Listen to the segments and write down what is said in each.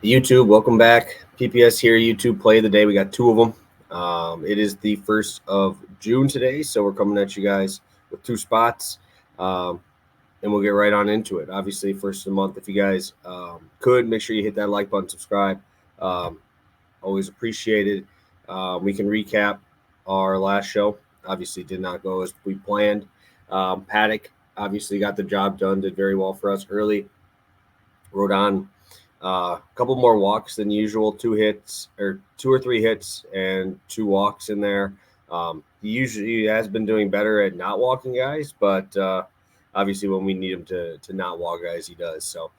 YouTube, welcome back. PPS here, YouTube play of the day. We got two of them. It is the 1st of June today, so we're coming at you guys with two spots, and we'll get right on into it. Obviously, first of the month, if you guys could, make sure you hit that like button, subscribe. Um, Always appreciated. We can recap our last show. Obviously, did not go as we planned. Paddock obviously got the job done, did very well for us early. Wrote on a couple more walks than usual, two or three hits and two walks in there. He usually has been doing better at not walking guys, but obviously when we need him to not walk guys, he does. So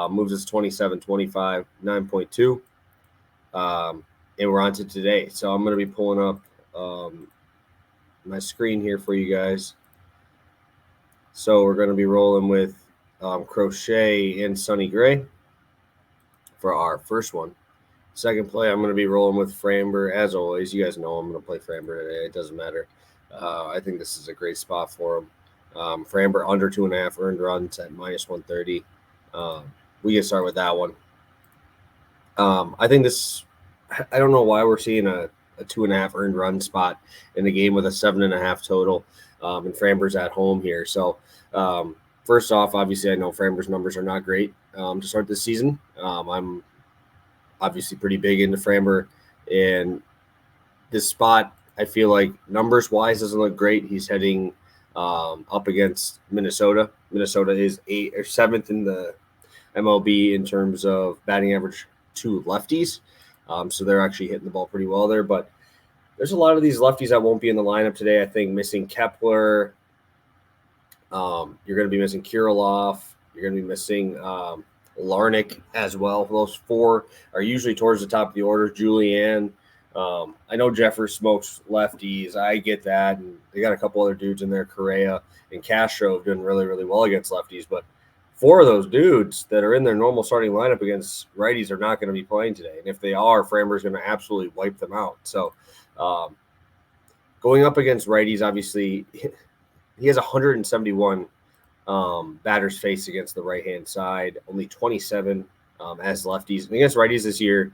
moves us 27-25, 9.2. And we're on to today. So I'm going to be pulling up my screen here for you guys. So we're going to be rolling with Crochet and Sonny Gray for our first one. Second play, I'm going to be rolling with Framber. As always, you guys know I'm going to play Framber today. It doesn't matter. I think this is a great spot for him. Framber under 2.5 earned runs at minus 130. We can start with that one. I think this, I don't know why we're seeing a 2.5 earned run spot in the game with a 7.5 total. And Framber's at home here. So, first off, obviously, I know Framber's numbers are not great to start this season. I'm obviously pretty big into Framber, and this spot, I feel like numbers-wise doesn't look great. He's heading up against Minnesota. Minnesota is 8th or 7th in the MLB in terms of batting average to lefties. So they're actually hitting the ball pretty well there. But there's a lot of these lefties that won't be in the lineup today. I think missing Kepler. You're going to be missing Kirilloff. You're going to be missing Larnick as well. Those four are usually towards the top of the order. Julian. I know Jeffers smokes lefties. I get that. And they got a couple other dudes in there. Correa and Castro have done really, really well against lefties. But four of those dudes that are in their normal starting lineup against righties are not going to be playing today. And if they are, Framber's going to absolutely wipe them out. So going up against righties, obviously, he has 171 batters faced against the right-hand side, only 27 as lefties. And against righties this year,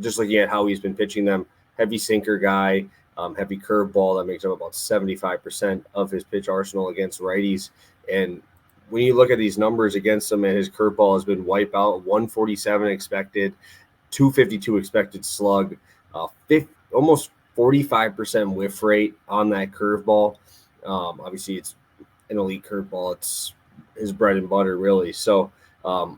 just looking at how he's been pitching them, heavy sinker guy, heavy curveball, that makes up about 75% of his pitch arsenal against righties. And when you look at these numbers against him, and his curveball has been wiped out, 147 expected, 252 expected slug, almost 45% whiff rate on that curveball. Obviously, it's an elite curveball. It's his bread and butter, really. So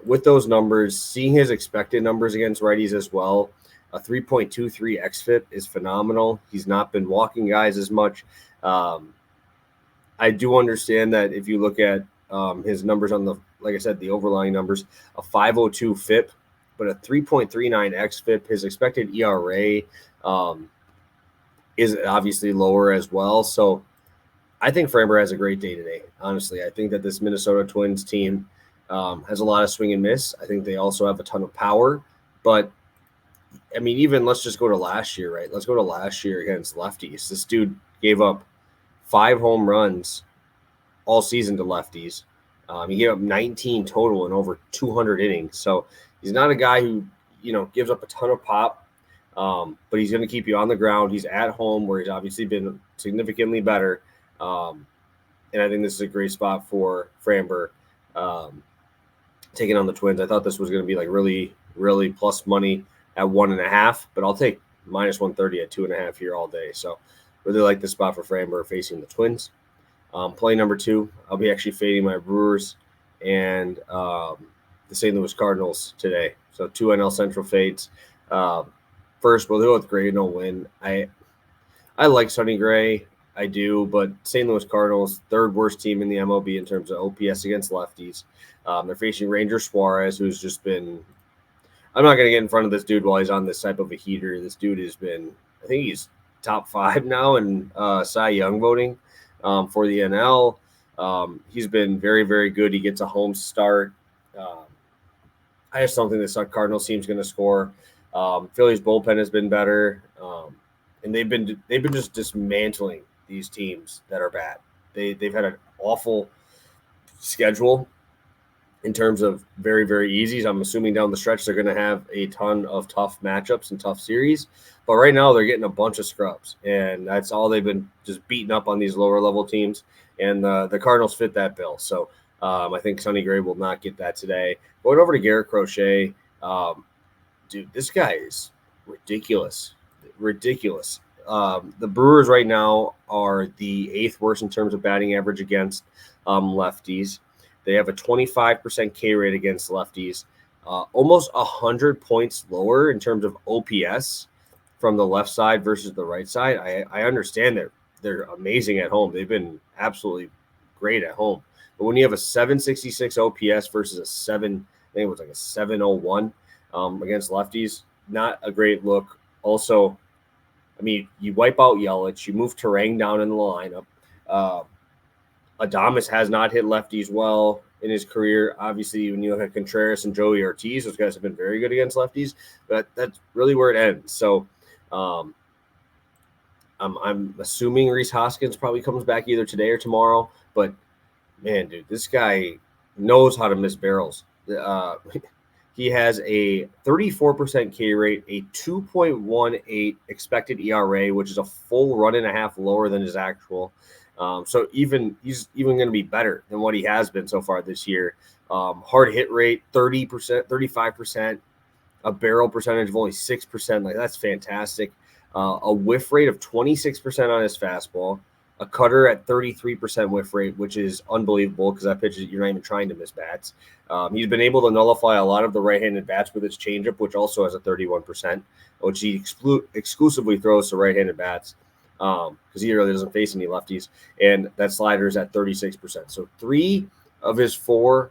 with those numbers, seeing his expected numbers against righties as well, a 3.23 xFIP is phenomenal. He's not been walking guys as much. I do understand that if you look at his numbers on the, like I said, the overlying numbers, a 5.02 FIP, but a 3.39 xFIP. His expected ERA is obviously lower as well. So I think Framber has a great day today. Honestly, I think that this Minnesota Twins team has a lot of swing and miss. I think they also have a ton of power. But, I mean, even let's just go to last year, right? Let's go to last year against lefties. This dude gave up 5 home runs all season to lefties. He gave up 19 total in over 200 innings. So he's not a guy who, gives up a ton of pop, but he's going to keep you on the ground. He's at home where he's obviously been significantly better. And I think this is a great spot for Framber taking on the Twins. I thought this was going to be like really, really plus money at 1.5, but I'll take minus 130 at 2.5 here all day. So really like this spot for Framber facing the Twins. Play number 2, I'll be actually fading my Brewers and the St. Louis Cardinals today. So 2 NL Central fades. First, we'll go with Gray, no win. I like Sonny Gray. I do, but St. Louis Cardinals, 3rd worst team in the MLB in terms of OPS against lefties. They're facing Ranger Suarez, who's just been – I'm not going to get in front of this dude while he's on this type of a heater. This dude has been – I think he's top 5 now in Cy Young voting for the NL. He's been very, very good. He gets a home start. I just don't think this Cardinals team's going to score. Philly's bullpen has been better, and they've been just dismantling these teams that are bad. They've had an awful schedule, in terms of very, very easy. I'm assuming down the stretch they're going to have a ton of tough matchups and tough series. But right now they're getting a bunch of scrubs, and that's all they've been just beating up on these lower level teams. And the Cardinals fit that bill. So I think Sonny Gray will not get that today. Going over to Garrett Crochet, dude, this guy is ridiculous. Ridiculous. The Brewers right now are the 8th worst in terms of batting average against lefties. They have a 25% K rate against lefties, almost 100 points lower in terms of OPS from the left side versus the right side. I understand they're amazing at home. They've been absolutely great at home. But when you have a 766 OPS versus I think it was like a 701 against lefties, not a great look. Also, I mean, you wipe out Yelich, you move Terang down in the lineup. Adames has not hit lefties well in his career. Obviously, when you look at Contreras and Joey Ortiz, those guys have been very good against lefties, but that's really where it ends. So I'm assuming Rhys Hoskins probably comes back either today or tomorrow. But, man, dude, this guy knows how to miss barrels. He has a 34% K rate, a 2.18 expected ERA, which is a full run and a half lower than his actual. So he's even going to be better than what he has been so far this year. Hard hit rate, 30%, 35%, a barrel percentage of only 6%. Like, that's fantastic. A whiff rate of 26% on his fastball, a cutter at 33% whiff rate, which is unbelievable because that pitch, you're not even trying to miss bats. He's been able to nullify a lot of the right-handed bats with his changeup, which also has a 31%, which he exclusively throws to right-handed bats because he really doesn't face any lefties. And that slider is at 36%. So 3 of his 4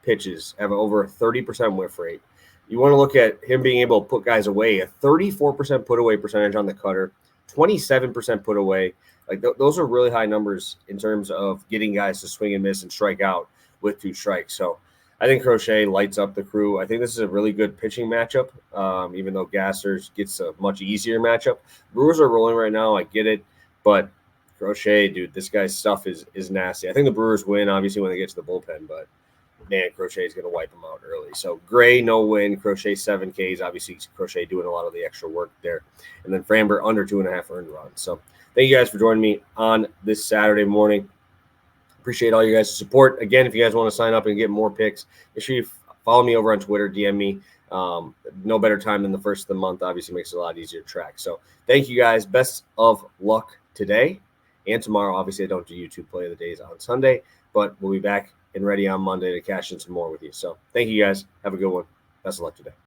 pitches have over a 30% whiff rate. You want to look at him being able to put guys away, a 34% put away percentage on the cutter, 27% put away. Like those are really high numbers in terms of getting guys to swing and miss and strike out with 2 strikes. So I think Crochet lights up the crew. I think this is a really good pitching matchup, even though Gassers gets a much easier matchup. Brewers are rolling right now. I get it. But Crochet, dude, this guy's stuff is nasty. I think the Brewers win, obviously, when they get to the bullpen. But, man, Crochet is going to wipe them out early. So Gray, no win. Crochet, 7 Ks. Obviously, Crochet doing a lot of the extra work there. And then Framber, under 2.5 earned runs. So thank you guys for joining me on this Saturday morning. Appreciate all you guys' support. Again, if you guys want to sign up and get more picks, make sure you follow me over on Twitter, DM me. No better time than the first of the month. Obviously makes it a lot easier to track. So thank you guys. Best of luck today and tomorrow. Obviously, I don't do YouTube play of the days on Sunday, but we'll be back and ready on Monday to cash in some more with you. So thank you guys. Have a good one. Best of luck today.